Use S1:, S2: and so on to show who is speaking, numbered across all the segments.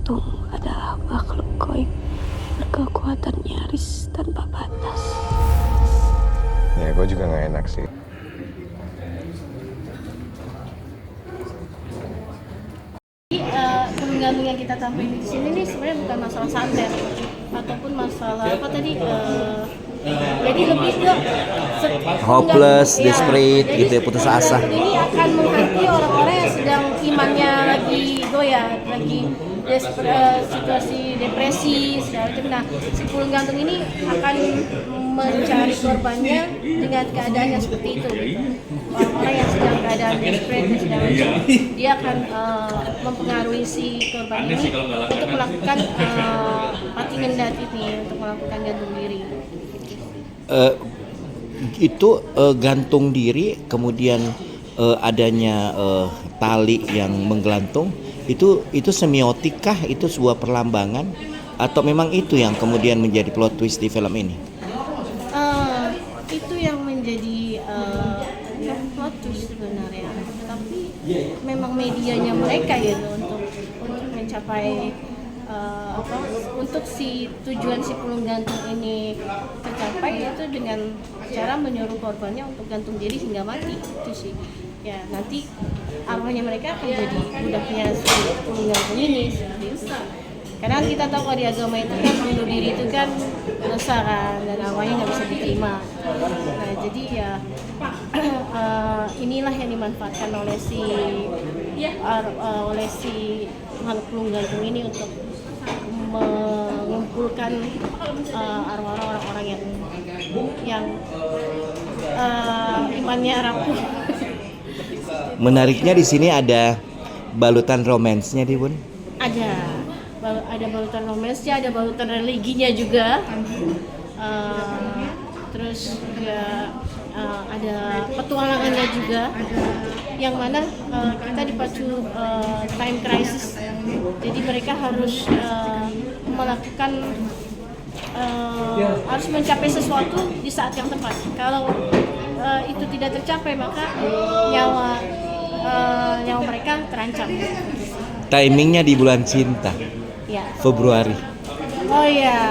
S1: gantung adalah makhluk gaib berkekuatan nyaris tanpa batas.
S2: Ya, gue juga nggak enak sih.
S3: Gantung yang kita tampilkan di sini nih sebenarnya bukan masalah santet ataupun masalah apa tadi, jadi lebih ke
S4: hopeless, desperate gitu ya, putus asa.
S3: Ini akan menghantui orang-orang yang sedang imannya lagi goyah, lagi situasi depresi segala macam. Nah, si pulung gantung ini akan mencari korbannya dengan keadaan yang seperti itu. Orang-orang yang sedang keadaan desperate dan segala macam, dia akan mempengaruhi si korban ini untuk melakukan mati ngendat ini, untuk melakukan gantung diri.
S4: Itu gantung diri, kemudian adanya tali yang menggelantung, itu semiotikah, itu sebuah perlambangan, atau memang itu yang kemudian menjadi plot twist di film ini?
S3: Itu yang menjadi plot twist sebenarnya, tapi memang medianya mereka gitu untuk mencapai untuk si tujuan si pulung gantung ini tercapai, itu dengan cara menyuruh korbannya untuk gantung diri hingga mati. Itu sih ya, nanti arwahnya mereka akan jadi budaknya si pulung gantung ini seperti itu. Karena kita tahu kalau di agama itu kan bunuh diri itu kan dosa kan, dan arwahnya nggak bisa diterima. Nah jadi ya inilah yang dimanfaatkan oleh si makhluk pulung gantung ini untuk mengumpulkan arwah orang-orang yang imannya rapuh.
S4: Menariknya di sini ada balutan romansnya, Bun.
S3: Ada balutan romansnya, ada balutan religinya juga. Terus juga ada petualangannya juga, yang mana kita dipacu time crisis. Jadi mereka harus melakukan harus mencapai sesuatu di saat yang tepat. Kalau itu tidak tercapai, maka nyawa mereka terancam.
S4: Timingnya di bulan cinta,
S3: Ya.
S4: Februari.
S3: Oh ya,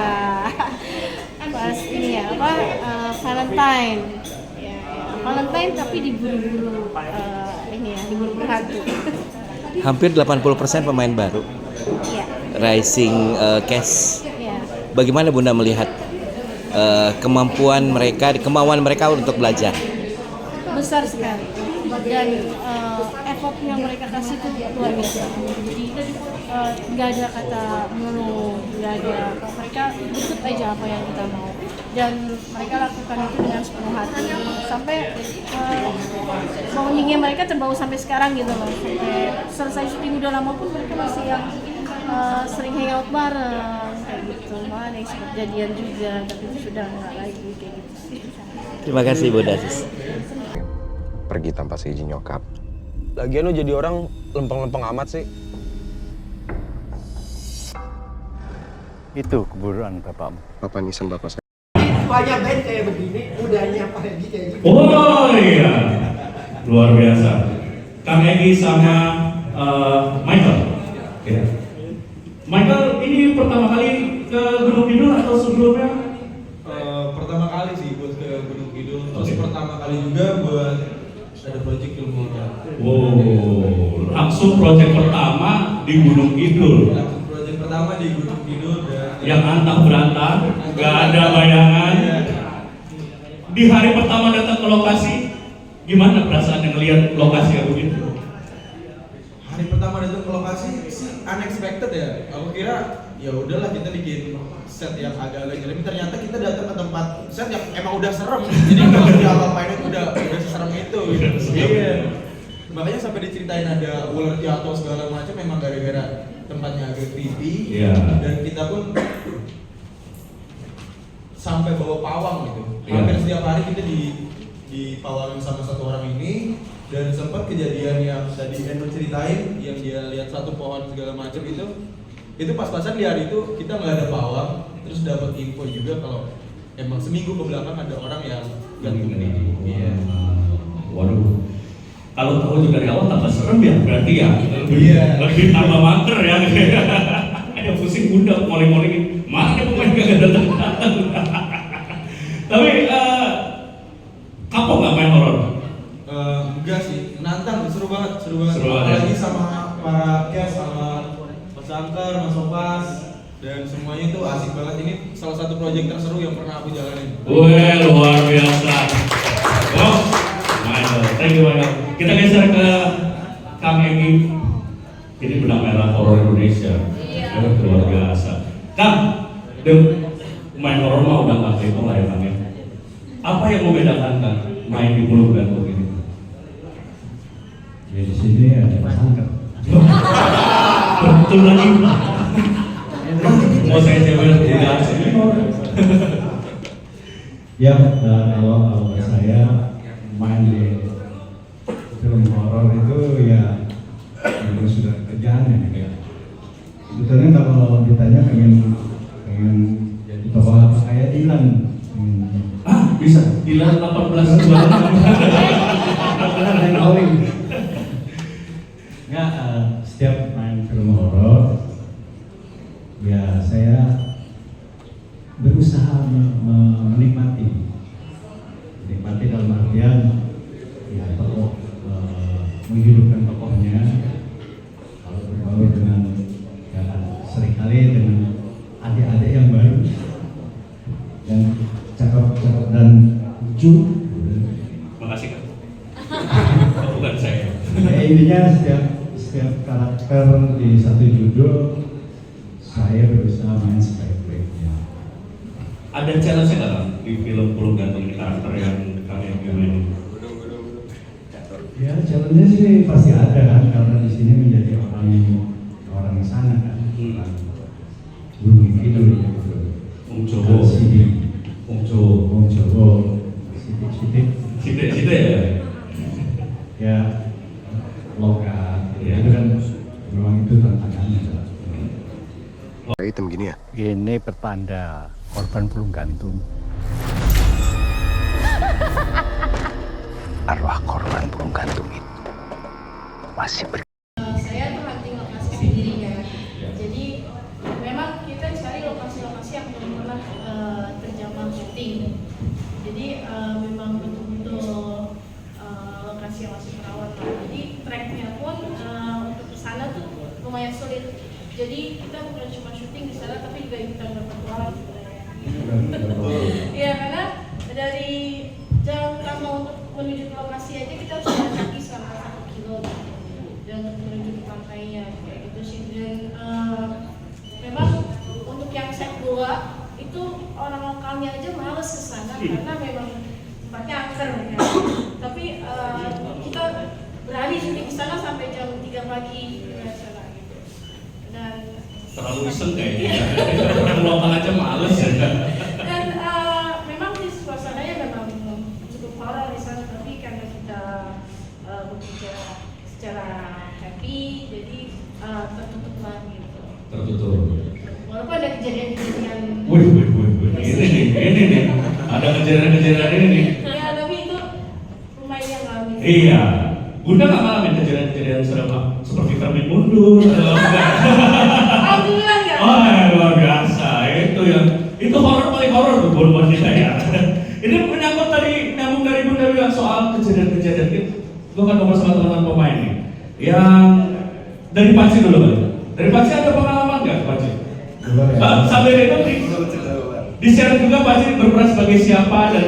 S3: pas ini ya Valentine. Ya, Valentine tapi diburu-buru diburu-buru hantu.
S4: Hampir 80% pemain baru.
S3: Iya.
S4: Rising cast.
S3: Iya.
S4: Bagaimana Bunda melihat kemauan mereka untuk belajar?
S3: Besar sekali, dan effort yang mereka kasih itu luar biasa. Jadi nggak ada kata mengeluh, nggak ada, mereka ikut aja apa yang kita mau, dan mereka lakukan itu dengan sepenuh hati sampai bondingnya mereka terbawa sampai sekarang gitu loh. Sampai selesai syuting udah lama pun mereka masih yang sering hangout bareng kayak gitu. Malah ada yang sempat jadian juga, tapi sudah nggak lagi kayak gitu.
S4: Terima kasih Bunda Sis.
S2: Pergi tanpa seizin nyokap.
S5: Lagian lu jadi orang lempeng-lempeng amat sih.
S6: Itu keburuan bapakmu.
S2: Bapak nisan bapak saya.
S7: Banyak band kayak begini, udahnya pagi kayak gitu.
S8: Oh iya, luar biasa. Kang Egy sama Michael. Ya. Michael, ini pertama kali ke Gunung Kidul atau sebelumnya?
S9: Pertama kali sih buat ke Gunung Kidul. Terus pertama kali juga buat ada project ilmu.
S8: Wow, langsung proyek pertama di Gunung Kidul.
S9: Langsung project pertama di Gunung Kidul dan
S8: yang antah berantah, nggak ada bayangan. Di hari pertama datang ke lokasi, gimana perasaan yang ngelihat lokasi yang begitu?
S9: hari pertama datang ke lokasi sih unexpected ya. Aku kira ya udahlah kita bikin set yang agak-agak jelek. Ternyata kita datang ke tempat set yang emang udah serem. Jadi kalau udah apa-apain itu udah seserem itu. Iya. Makanya sampai diceritain ada ular jatuh segala macam memang gara-gara tempatnya agak creepy.
S8: Yeah.
S9: Dan kita pun sampai bawa pawang gitu.
S8: Yeah.
S9: Hampir setiap hari kita dipawangin sama satu orang ini. Dan sempat kejadian yang tadi Endo ceritain, yang dia lihat satu pohon segala macam itu pas-pasan di hari itu kita nggak ada pawang, terus dapat info juga kalau emang seminggu ke belakang ada orang yang gantung diri. Iya.
S8: Waduh. Kalau tahu juga dari awal tambah serem ya, berarti ya
S9: Iya.
S8: lebih tambah mager ya. Yang pusing bunda ngoling-ngolingin. Mana ada pemain kagak datang-datang. Tapi kapok nggak main horor?
S9: Enggak sih, menantang, seru banget.
S8: Seru banget,
S9: Apalagi
S8: ya?
S9: sama para guest, sama Mas Angker, Mas Sopas, dan semuanya itu asik banget. Ini salah satu proyek terseru yang pernah aku jalanin.
S8: Wah, luar biasa. Oh, Michael, thank you Michael. Kita geser ke Kang Egi. Ini benang merah horor Indonesia. Luar biasa. Kang, main horor mah udah nggak itu lah ya Kang ya. Apa yang membedakan Kang main di Pulau Gantung ini?
S6: Ya di sini ada Mas Angker.
S8: Betul lagi. Mau saya jawab tidak sih.
S6: Ya, kalau saya main di film horor itu ya memang sudah kerjaannya ya. Sebetulnya kalau ditanya pengen jadi tokoh apa kayak Dilan.
S8: Bisa. Dilan 18 bulan.
S6: Nggak, setiap main film horor ya saya berusaha menikmati dalam artian ya tokoh menghidupkan tokohnya, kalau berbaur dengan ya, seringkali dengan adik-adik yang baru yang cakep dan lucu.
S8: Makasih Kang. Bukan saya.
S6: Ya, intinya setiap karakter di satu judul saya berusaha main sebaik-baiknya.
S8: Ada challenge nggak Kang di film Pulau Gantung ini karakter yang kalian mainin?
S6: Ya challenge-nya sih pasti ada kan, karena di sini menjadi orang sana kan, Gunung Kidul gitu.
S8: Om Jowo,
S6: Om Jowo, Sidik
S8: ya.
S6: Ya lokat, ya. Itu kan memang itu tantangannya.
S2: Hitam gini ya?
S6: Ini pertanda korban Pulau Gantung.
S7: Arwah korban Pulau Gantung itu masih
S3: Saya terhenti lokasi sendiri kan. Jadi memang kita cari lokasi-lokasi yang belum pernah terjamah syuting. Jadi memang betul-betul lokasi yang masih rawan. Jadi tracknya pun untuk kesana tuh lumayan sulit. Jadi kita bukan cuma syuting di sana, tapi juga ikutan berpetualang sebenarnya. Iya, karena dari jalan utama untuk menuju ke lokasi aja kita harus jalan kaki selama 1 kilo dan menuju ke pantainya kayak gitu sih. Dan memang untuk yang set 2 itu orang lokalnya aja males ke sana karena memang tempatnya angker ya. Tapi kita berani syuting di sana sampai jam 3 pagi biasa gitu. Dan
S8: Terlalu iseng kayaknya. Orang lokal aja males ya.
S3: Dan memang di suasananya memang cukup horor di sana, tapi karena kita bekerja secara happy, jadi tertutup lah gitu.
S8: Tertutup.
S3: Walaupun ada kejadian-kejadian.
S8: Wih. Ini nih. Ada kejadian ini nih.
S3: Ya, tapi itu lumayan ngalamin.
S8: Iya. Bunda nggak ngalamin kejadian-kejadian seperti Fermin mundur.
S3: Alhamdulillah ya.
S8: Oh, luar biasa. Itu horor paling horor tuh buat kita ya. Ini menyangkut nyambung dari Bunda bilang soal kejadian-kejadian itu. Gue kan ngobrol sama teman-teman pemain nih. Yang dari Panci dulu kali. Dari Panci ada pengalaman nggak Panci? Sampai itu di-share juga Panci berperan sebagai siapa dan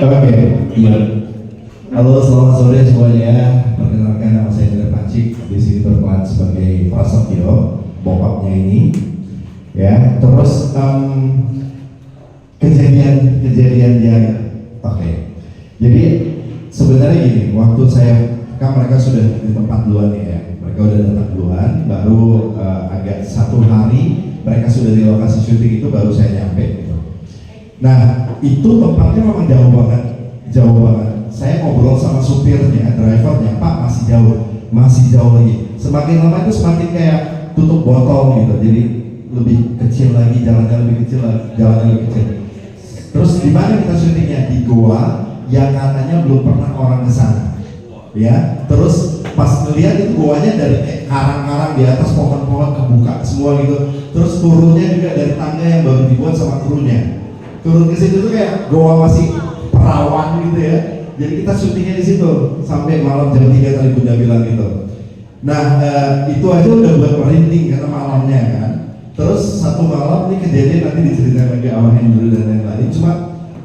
S8: gimana?
S10: Halo, selamat sore semuanya. Perkenalkan, nama saya Indra Panci. Di sini berperan sebagai Prasetyo, bokapnya ini. Ya, terus kejadian yang oke. Jadi sebenarnya gini, waktu saya kan mereka sudah di tempat duluan ya. Mereka udah datang duluan, baru agak 1 hari mereka sudah di lokasi syuting itu baru saya nyampe. Gitu. Nah, itu tempatnya memang jauh banget. Saya ngobrol sama supirnya, drivernya, Pak masih jauh lagi. Semakin lama itu semakin kayak tutup botol gitu, jadi lebih kecil lagi, jalannya lebih kecil. Terus di mana kita syutingnya? Di goa yang katanya belum pernah orang ke sana. Ya, terus pas ngeliat itu goanya dari karang-karang di atas pohon-pohon kebuka semua gitu. terus turunnya juga dari tangga yang baru dibuat sama krunya. Turun ke situ tuh kayak goa masih perawan gitu ya. Jadi kita syutingnya di situ sampai malam jam 3 tadi Bunda bilang gitu. Nah itu aja udah buat merinding karena malamnya kan. Terus satu malam ini kejadian nanti diceritain lagi sama Hendro dan lain-lain. Cuma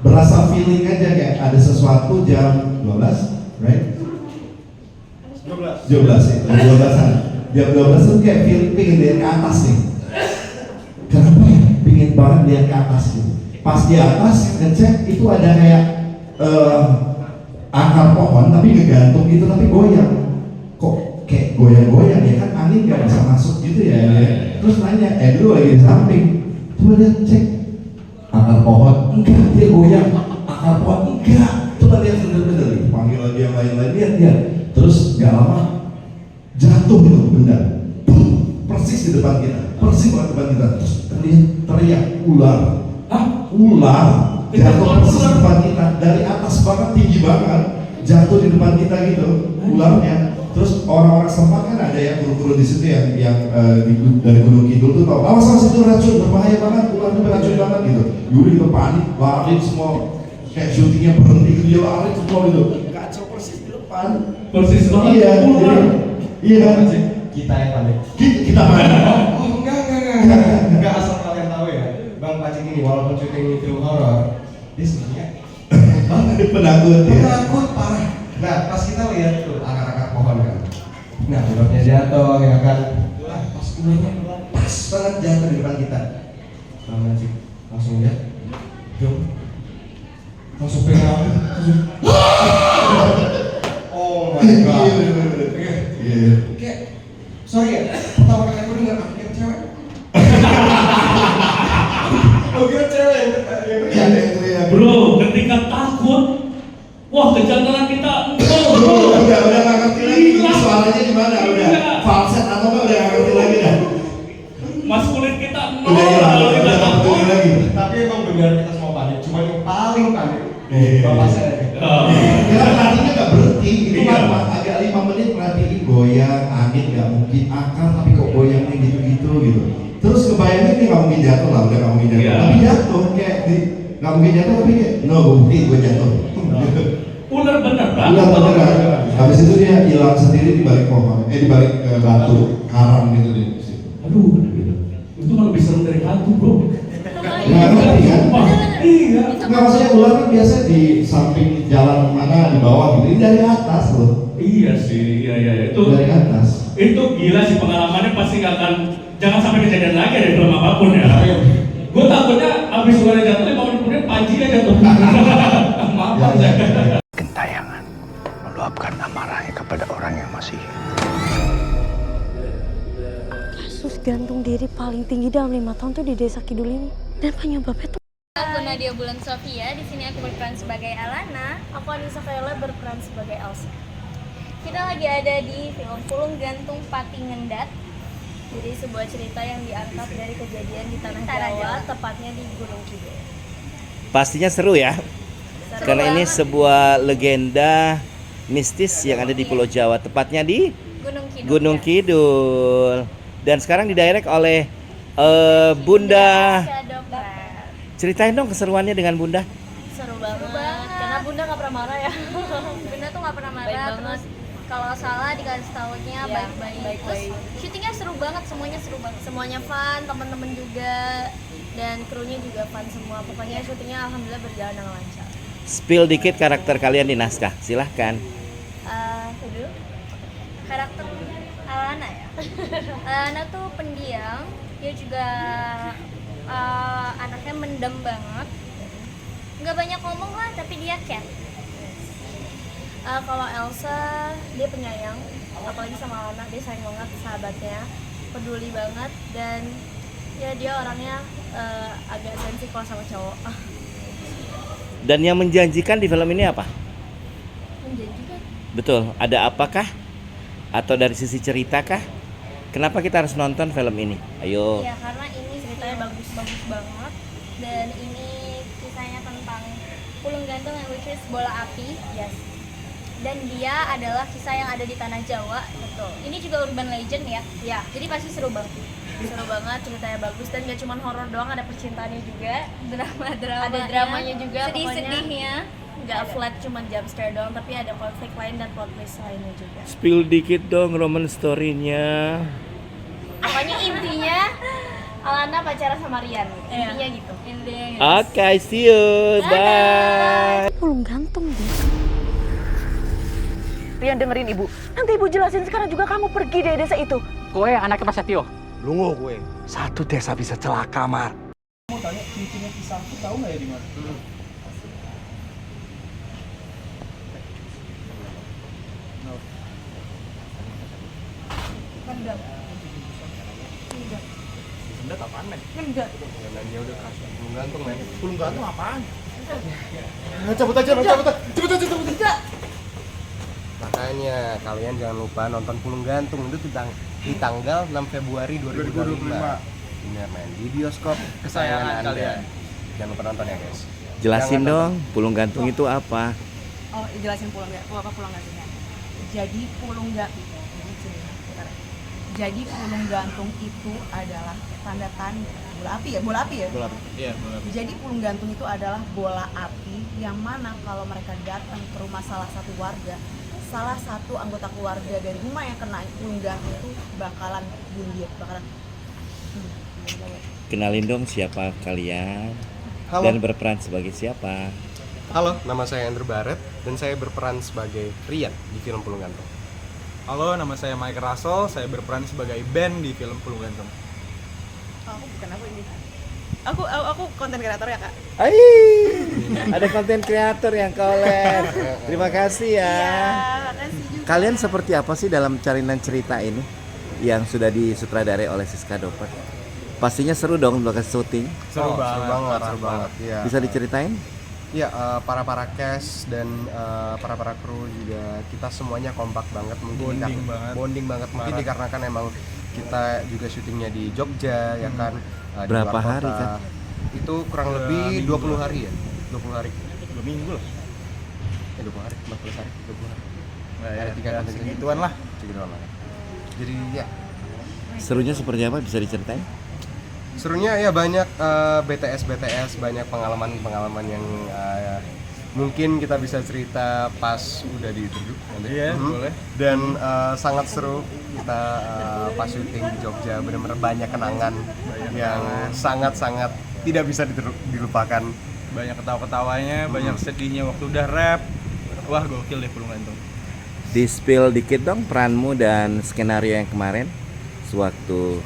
S10: berasa feeling aja kayak ada sesuatu jam 12, right? 12 ya, 12-an. Jam 12 tuh kayak pengen lihat ke atas nih. Kenapa ya? Pengen banget lihat ke atas gitu. Pas di atas ngecek itu ada kayak akar pohon tapi ngegantung gitu tapi goyang. Kok kayak goyang-goyang ya kan angin gak bisa masuk gitu ya. Terus nanya, dulu lagi di samping. Coba lihat cek akar pohon, enggak dia goyang. Akar pohon enggak. Coba lihat bener-bener. Panggil lagi yang lain-lain lihat dia. Terus gak lama jatuh itu benda, persis di depan kita, persis di depan kita. Terus teriak ular, ular jatuh persis di depan kita dari atas banget, tinggi banget, jatuh di depan kita gitu ularnya. Terus orang-orang setempat kan ada yang guru-guru di situ yang dari Gunung Kidul tuh tahu, awas itu racun berbahaya banget, ularnya beracun banget gitu. Yuri itu panik, lari semua, kayak syutingnya berhenti, dia lari semua gitu, kacau persis di depan.
S8: Persis banget.
S10: Iya, iya kan?
S7: Kita yang panik.
S10: Kita panik.
S7: Enggak asal kalian tahu ya, Bang Pacik ini walaupun syuting film horor, dia sebenarnya
S10: penakut ya.
S7: penakut parah. Nah, pas kita lihat tuh akar-akar pohon kan, nah ularnya jatuh ya kan, pas ularnya pas banget jatuh di depan kita. Bang Pacik langsung lihat, langsung pegang, oh my god. Kayak, sorry ya, pertama kali aku dengar aku kira cewek. Aku kira cewek yang teriak.
S8: Bro, ketika takut, wah kejantanan kita bro.
S10: Udah nggak ngerti lagi ini suaranya gimana, udah falset atau nggak udah nggak ngerti lagi dah.
S8: Maskulin kita
S10: Udah hilang, udah nggak ngerti lagi.
S7: Tapi emang benar kita semua panik, cuma yang paling panik bapak saya.
S10: Kita perhatinya nggak berhenti, itu lama, agak 5 menit perhatiin goyang, angin nggak mungkin akar tapi kok goyangnya gitu-gitu gitu. Terus kebayangnya dia nggak mungkin jatuh lah, udah nggak mungkin jatuh, tapi jatuh kayak nggak mungkin jatuh tapi kayak no bukti gue jatuh.
S8: Ular bener kan?
S10: Ular beneran. Habis itu dia hilang sendiri di balik pohon, di balik batu karang gitu di situ.
S8: Aduh, itu malah lebih serem dari hantu bro.
S10: Nggak ngerti kan?
S8: Iya.
S10: Nggak, maksudnya ular kan biasa di samping jalan mana di bawah gitu, ini dari atas loh.
S8: Iya sih, iya itu.
S10: Dari atas.
S8: Itu gila sih, pengalamannya pasti nggak akan, jangan sampai kejadian lagi ada di film apapun ya. Gue takutnya abis ularnya jatuh, 5 menit kemudian pancinya jatuh. Maaf saya.
S11: Gentayangan meluapkan amarahnya kepada orang yang masih
S1: Kasus gantung diri paling tinggi dalam 5 tahun tuh di Desa Kidul ini. Dan penyebabnya tuh
S3: Aku Nadia Bulan Sofia, di sini aku berperan sebagai Alana. Aku Anissa Kayla berperan sebagai Elsa. Kita lagi ada di film Pulung Gantung Pati Ngendat. Jadi sebuah cerita yang diangkat dari kejadian di Tanah Jawa, tepatnya di Gunung Kidul.
S4: Pastinya seru ya.
S3: Seru
S4: Karena ini
S3: banget.
S4: sebuah legenda mistis yang ada di Pulau Jawa, tepatnya di
S3: Gunung Kidul.
S4: Gunung
S3: ya.
S4: Kidul. Dan sekarang didirect oleh Bunda.
S3: Shadowprat.
S4: Ceritain dong keseruannya dengan Bunda.
S3: Seru banget. Karena Bunda nggak pernah marah ya. Bunda tuh nggak pernah marah. Terus kalau salah dikasih tahunya baik-baik. Terus syutingnya seru banget, semuanya seru banget. Semuanya fun, teman-teman juga dan krunya juga fun semua. Pokoknya syutingnya alhamdulillah berjalan dengan lancar.
S4: Spill dikit karakter kalian di naskah, silahkan.
S3: Dulu karakter Alana ya. Alana tuh pendiam, dia juga anaknya mendem banget. Nggak banyak ngomong lah, tapi dia care. Kalau Elsa dia penyayang, apalagi sama Alana, dia sayang banget sahabatnya, peduli banget, dan ya dia orangnya agak sensi kalau sama cowok.
S4: Dan yang menjanjikan di film ini apa?
S3: Menjanjikan.
S4: Betul, ada apakah? Atau dari sisi cerita kah? Kenapa kita harus nonton film ini? Ayo.
S3: Ya karena ini ceritanya bagus-bagus banget, dan ini kisahnya tentang pulung gantung yang which is bola api, yes.
S12: dan dia adalah kisah yang ada di tanah Jawa. Betul. Ini juga urban legend ya. Ya. Jadi pasti seru banget. Seru banget, ceritanya bagus dan gak cuma horor doang, ada percintaannya juga, ada dramanya juga, sedih-sedihnya. Nggak flat cuma jump scare doang, tapi ada konflik lain dan plot twist lainnya juga.
S4: Spill dikit dong romance story-nya.
S12: Pokoknya intinya Alana pacaran sama Rian. Intinya gitu. Intinya gitu.
S4: Oke, see you. Bye.
S1: Pulung gantung deh.
S13: Rian dengerin ibu. Nanti ibu jelasin, sekarang juga kamu pergi dari desa itu.
S11: Kowe anaknya Mas Setio.
S5: Lungo gue.
S11: Satu desa bisa celaka, Mar.
S9: Mau tanya cincinnya kisahku tahu nggak ya di mana? Sendat apaan, men?
S3: Enggak.
S5: Dia udah kasih pulung gantung, men.
S9: Pulung gantung apaan?
S5: Cabut aja.
S3: Enggak.
S5: Makanya kalian jangan lupa nonton Pulung Gantung itu di tanggal 6 Februari 2025. Bener, men. Di bioskop kesayangan kalian. Jangan lupa nonton ya, guys.
S4: Jelasin dong, pulung gantung itu apa?
S13: Oh, jelasin pulang gantungnya. Jadi pulung gantung. Jadi pulung gantung itu adalah tanda-tanda bola api ya?
S9: Bola api. Iya, bola api.
S13: Jadi pulung gantung itu adalah bola api yang mana kalau mereka datang ke rumah salah satu warga, salah satu anggota keluarga dari rumah yang kena pulung gantung itu bakalan bunuh dia,
S4: Kenalin dong siapa kalian.
S5: Halo.
S4: Dan berperan sebagai siapa?
S5: Halo, nama saya Andrew Barrett dan saya berperan sebagai Rian di film Pulung Gantung.
S9: Halo, nama saya Mike Russell. Saya berperan sebagai Ben di film Pulung Gantung.
S13: Aku bukan aku ini. Aku konten kreator ya, Kak.
S4: Ada konten kreator yang collab. Terima kasih ya.
S13: Makasih juga.
S4: Kalian seperti apa sih dalam carinan cerita ini yang sudah disutradarai oleh Siska Doper? Pastinya seru dong bakal syuting.
S5: Seru banget. Iya.
S4: Bisa diceritain?
S5: Iya, para cast dan para kru juga kita semuanya kompak banget, mungkin bonding banget mungkin dikarenakan emang kita juga syutingnya di Jogja ya kan. Di
S4: Berapa
S5: luar
S4: hari
S5: kota.
S4: kan?
S5: Itu kurang lebih 20 hari ya. 20 hari.
S9: 2 minggu lah.
S5: 20 hari, 14 hari, 20 hari.
S9: Ya,
S5: Ada 3 kali
S9: segituan lah.
S5: Jadi ya
S4: Serunya seperti apa, bisa diceritain?
S5: serunya ya banyak BTS, banyak pengalaman yang mungkin kita bisa cerita pas udah di Truduk nanti.
S9: Iya, boleh.
S5: Dan sangat seru kita pas syuting di Jogja, benar-benar banyak kenangan yang sangat-sangat tidak bisa dilupakan.
S9: Banyak ketawa-ketawanya, banyak sedihnya waktu udah rap. Wah, gokil deh Pulung Gantung.
S4: Di-spill dikit dong peranmu dan skenario yang kemarin sewaktu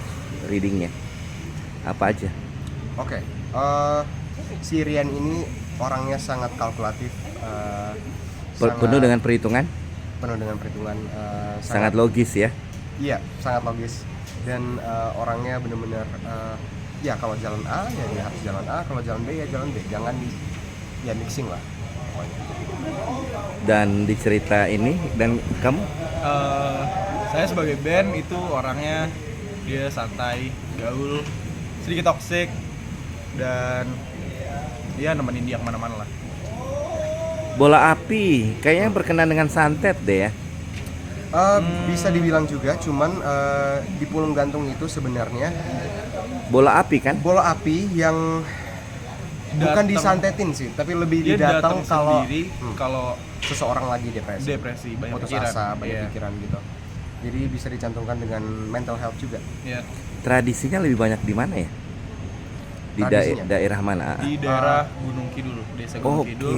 S4: readingnya. Apa aja?
S5: Oke, si Rian ini orangnya sangat kalkulatif,
S4: Penuh dengan perhitungan?
S5: Penuh dengan perhitungan,
S4: sangat logis ya?
S5: Iya, sangat logis. Dan orangnya benar-benar ya kalau jalan A ya dia harus jalan A, kalau jalan B ya jalan B, jangan ya mixing lah pokoknya.
S4: Dan di cerita ini, dan kamu?
S9: Saya sebagai Ben itu orangnya dia santai, gaul, sedikit toksik, dan dia nemenin dia kemana-mana lah.
S4: Bola api, kayaknya berkenan dengan santet deh ya?
S5: Bisa dibilang juga, cuman di Pulung Gantung itu sebenarnya
S4: bola api kan?
S5: Bola api yang bukan disantetin sih, tapi lebih
S9: dia
S5: didatang
S9: kalau
S5: seseorang lagi depresi
S9: banyak
S5: putus
S9: pikiran.
S5: asa, banyak pikiran gitu. Jadi bisa dicantumkan dengan mental health juga.
S9: Iya.
S4: Tradisinya lebih banyak di mana ya? Di daerah mana?
S9: Di daerah Gunung Kidul, Desa Gunung Kidul,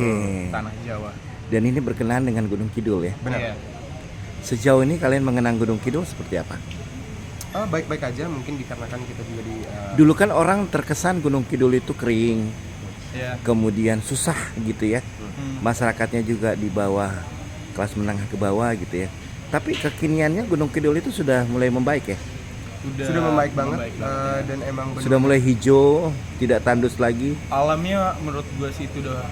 S9: Tanah Jawa.
S4: Dan ini berkenaan dengan Gunung Kidul ya?
S5: Benar.
S9: Iya.
S4: Sejauh ini kalian mengenang Gunung Kidul seperti apa?
S5: Baik-baik aja, mungkin dikarenakan kita juga di
S4: Dulu kan orang terkesan Gunung Kidul itu kering, kemudian susah gitu ya. Masyarakatnya juga di bawah kelas menengah ke bawah gitu ya. Tapi kekiniannya Gunung Kidul itu sudah mulai membaik ya?
S5: Sudah membaik banget, dan emang
S4: sudah mulai hijau, tidak tandus lagi.
S9: Alamnya menurut gue sih itu udah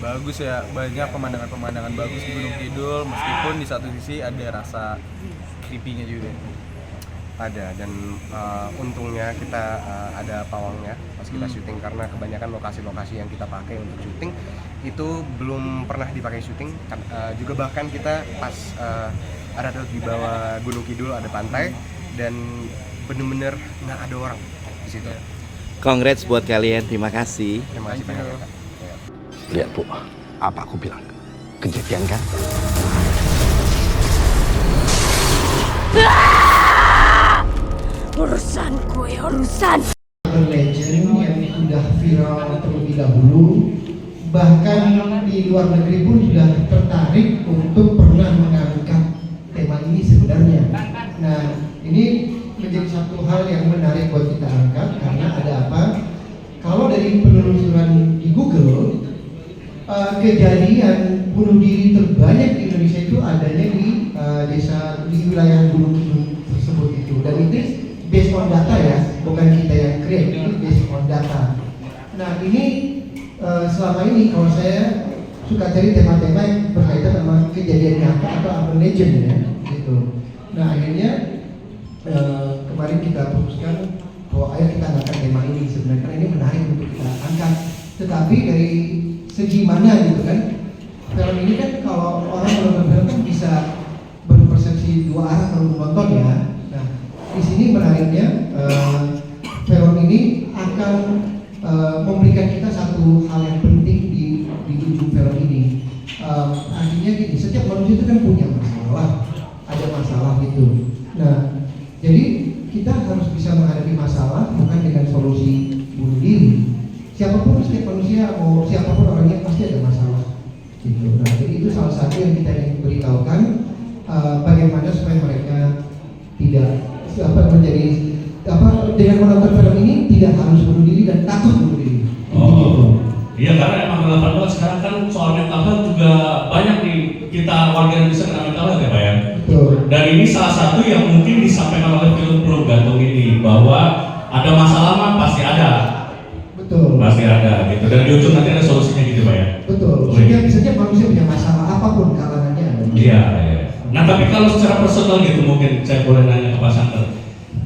S9: bagus ya, banyak pemandangan bagus di Gunung Kidul, meskipun di satu sisi ada rasa creepy-nya juga.
S5: Ada, dan untungnya kita ada pawangnya pas kita syuting, karena kebanyakan lokasi-lokasi yang kita pakai untuk syuting itu belum pernah dipakai syuting. Juga bahkan kita pas ada di bawah Gunung Kidul ada pantai dan bener-bener nggak ada orang di situ.
S4: Congrats buat kalian, terima kasih.
S5: Terima kasih banyak.
S11: Lihat Bu, apa aku bilang? Kejadian kan?
S1: Urusanku ya urusan.
S14: Legend yang sudah viral terlebih dahulu, bahkan di luar negeri pun sudah tertarik untuk pernah mengangkat tema ini sebenarnya. Nah, ini menjadi satu hal yang menarik buat kita angkat karena ada apa? Kalau dari penelusuran di Google, kejadian bunuh diri terbanyak di Indonesia itu adanya di desa di wilayah Gunung Kidul tersebut itu, dan itu based on data ya, bukan kita yang create, itu based on data. Nah ini selama ini kalau saya suka cari tema-tema yang berkaitan sama kejadian nyata atau urban legend ya, gitu. Nah akhirnya kemarin kita putuskan bahwa ayo kita angkat tema ini sebenarnya karena ini menarik untuk kita angkat. Tetapi dari segi mana gitu kan? Film ini kan kalau orang menonton film kan bisa berpersepsi dua arah kalau menonton ya. Nah di sini menariknya film ini akan memberikan kita satu hal yang penting di ujung film ini. Artinya gini, setiap manusia itu kan punya masalah, ada masalah gitu. Nah, jadi kita harus bisa menghadapi masalah bukan dengan solusi bunuh diri. Siapapun, setiap manusia mau siapapun orangnya pasti ada masalah. Gitu. Nah, jadi itu salah satu yang kita ingin beritahukan bagaimana supaya mereka tidak menjadi dengan menonton film ini tidak harus bunuh diri dan takut bunuh diri.
S8: Iya, karena emang relevan banget sekarang kan soal mental health juga banyak di kita warga Indonesia kena mental health ya Pak ya.
S14: Betul.
S8: Dan ini salah satu yang mungkin disampaikan oleh film Peluk Gantung ini bahwa ada masalah mah pasti ada.
S14: Betul.
S8: Pasti ada gitu. Dan di ujung nanti ada solusinya gitu Pak ya.
S14: Betul. Setiap manusia punya masalah apapun kalangannya ada.
S8: Iya. Nah tapi kalau secara personal gitu mungkin saya boleh nanya ke Pak Sangker,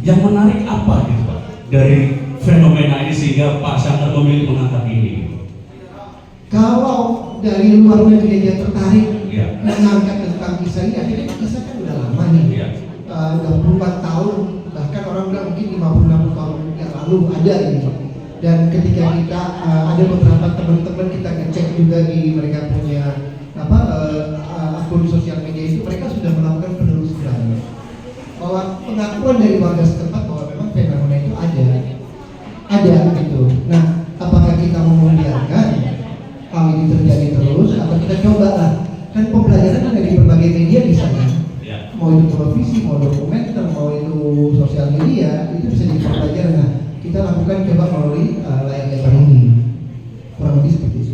S8: yang menarik apa gitu Pak dari fenomena ini sehingga Pak Sangker memilih mengangkat ini?
S14: Kalau dari luar negeri dia tertarik mengangkat tentang kisah ini, akhirnya kisah kan udah lama nih, udah 24 tahun, bahkan orang bilang mungkin 50-60 tahun yang lalu ada ini. Dan ketika kita ada beberapa teman-teman kita ngecek juga di mereka punya akun sosial media itu, mereka sudah melakukan penelusuran bahwa pengakuan dari warga setempat bahwa memang fenomena itu ada gitu. Nah, apakah kita mau membiarkan hal ini terjadi terus atau kita coba lah, kan pembelajaran ada di berbagai media di sana, mau itu televisi, mau dokumenter, mau itu sosial media, itu bisa jadi pembelajaran. Nah, kita lakukan coba melalui layar lebar ini, kurang lebih seperti itu.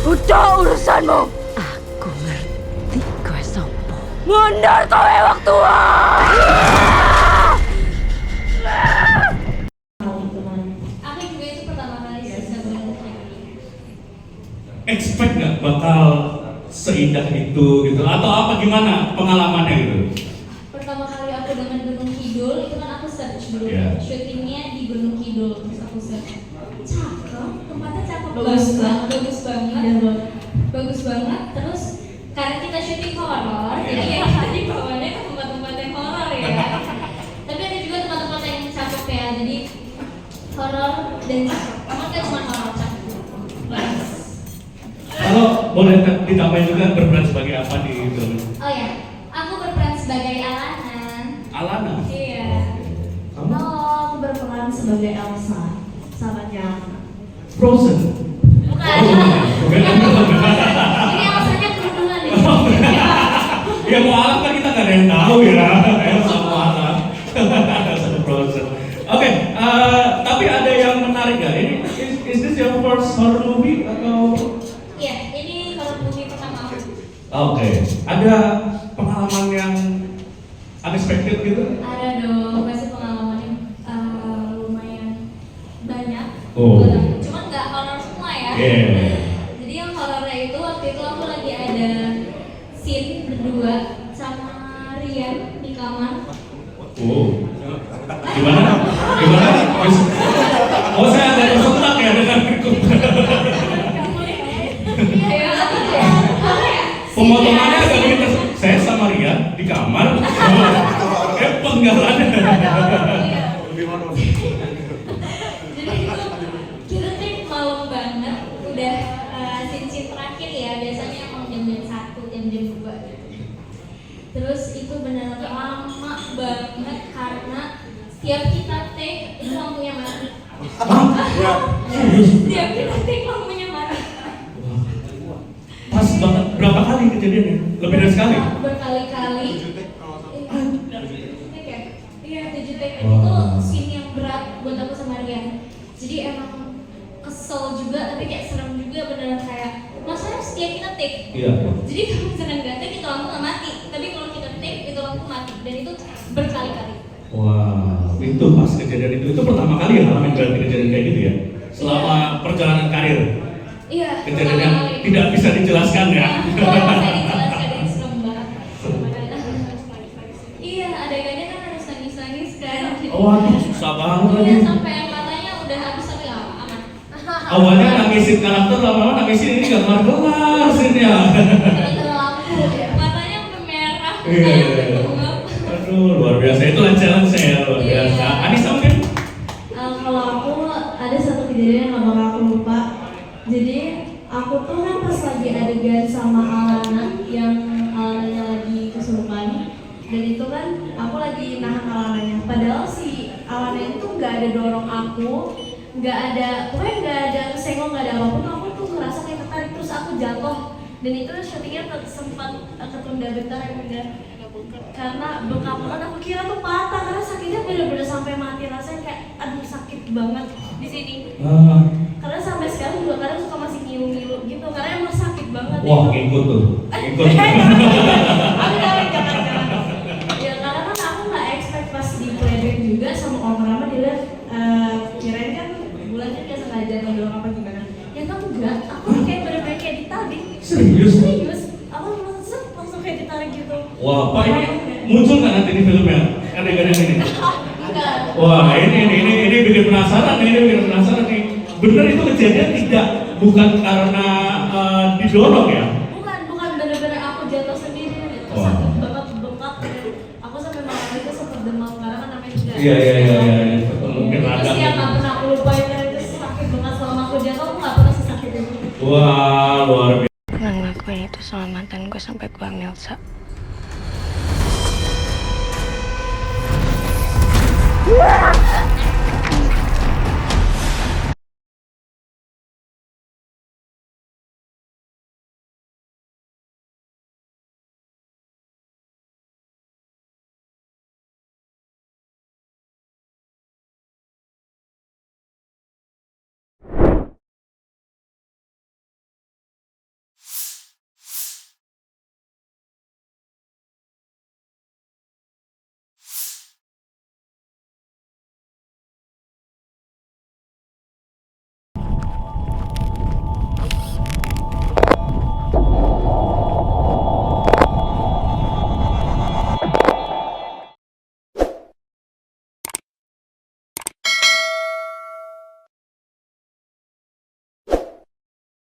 S1: Udah urusanmu. Aku ngerti kowe sopo. Mundur kowe waktu.
S12: Aku juga itu pertama kali bisa melihatnya.
S8: Expect nggak bakal seindah itu gitu atau apa gimana pengalamannya gitu?
S12: Pertama kali aku dengan Gunung Kidul itu kan aku search dulu syutingnya di Gunung Kidul, terus aku search cakep, tempatnya cakep bagus banget. Terus karena kita syuting horor, jadi ya tadi bawanya ke tempat-tempat yang horor ya. Tapi ada juga tempat-tempat yang cakep ya, jadi horor dan cakep. Emang gak cuma horor cakep.
S8: Kalau boleh ditambahin juga berperan sebagai apa di film?
S12: Oh ya, aku berperan sebagai Alana.
S8: Alana?
S12: Iya.
S13: Aku berperan sebagai Elsa, sahabatnya
S8: Frozen?
S12: Bukan. Ini Elsanya kerudungan nih.
S8: Ya mau alam kan kita gak ada yang tahu ya. Elsa mau alam. Satu Frozen. Oke, tapi ada yang menarik gak? Ini is this your first horror movie atau?
S12: Iya, ini horror movie pertama aku.
S8: Oke, ada pengalaman yang unexpected gitu?
S12: Ada dong, pasti pengalamannya lumayan banyak.
S8: Oh.
S12: Cuman nggak horor semua ya. Jadi yang horornya itu waktu itu aku lagi ada scene berdua sama Rian di kamar. udah scene terakhir ya, biasanya emang jam-jam 1, jam-jam 2 gitu. Terus itu benar-benar lama banget karena setiap kita take itu lampunya mati. Setiap kita take lampunya mati.
S8: Pas banget. Berapa kali kejadiannya? Lebih dari sekali?
S12: Berkali-kali. 7 take ya? Iya, 7 take. Itu scene yang berat buat aku sama Rian. Jadi emang kesel juga, tapi kayak serem juga, beneran kayak masalahnya setiap kita take.
S8: Iya.
S12: Jadi kalau misalkan nggak take itu lampu nggak mati, tapi kalau kita take itu lampu mati, dan itu berkali-kali.
S8: Wah, itu pas kejadian itu pertama kali ya ngalamin berarti kejadian kayak gitu ya? Selama perjalanan karir?
S12: Iya.
S8: Kejadian yang tidak bisa dijelaskan ya?
S12: Oh, bisa dijelaskan, ini serem banget. Iya, adegannya kan harus nangis-nangis kan.
S8: Waduh, susah banget lagi.
S12: Iya, sampai yang katanya udah habis tapi aman.
S8: Awalnya nangisin karakter, lama-lama nangisin ini gak kelar-kelar scene-nya.
S12: Matanya udah merah,
S8: Iya.
S12: bunga.
S8: Aduh, luar biasa. Itulah challenge ya, luar biasa. Anissa mungkin?
S15: Kalau aku ada satu kejadian yang gak bakal aku lupa. Jadi aku tuh kan pas lagi adegan sama Alana yang Alananya lagi kesurupan, dan itu kan aku lagi nahan Alananya. Padahal si Alana itu nggak ada dorong aku, nggak ada, pokoknya nggak ada senggol, nggak ada apapun. Aku tuh ngerasa kayak ketarik terus aku jatuh, dan itu syutingnya sempat ketunda bentar ya bunda. Karena bengkak banget, aku kira tuh patah karena sakitnya bener-bener sampai mati, rasanya kayak aduh sakit banget di sini. Karena sampai sekarang juga kadang suka masih ngilu-ngilu gitu karena emang sakit banget.
S8: Wah, ngikut tuh. Ngikut.
S15: Jangan. Ya karena kan aku nggak expect pas di playback juga sama Om Rama dilihat kirain kan bulannya dia sengaja ngedorong apa gimana. Ya kan enggak, aku kayak bener-bener kayak ditarik.
S8: Serius?
S15: Aku langsung kayak ditarik gitu.
S8: Wah, Pak, ini muncul nggak nanti di filmnya adegan yang ini?
S15: Enggak.
S8: Wah, ini bikin penasaran nih. Bener itu kejadian bukan karena didorong ya?
S15: Bukan bener-bener aku jatuh sendiri dan itu sakit banget, bengkak. Aku sampai malam itu sempat demam karena kan namanya juga.
S8: Iya. Mungkin ada.
S15: Terus yang nggak pernah aku lupain dan itu sakit banget selama aku jatuh, aku nggak pernah sesakit itu.
S8: Wah, luar biasa.
S1: Pernah ngelakuin itu sama mantan gue sampai gue hamil, Sa.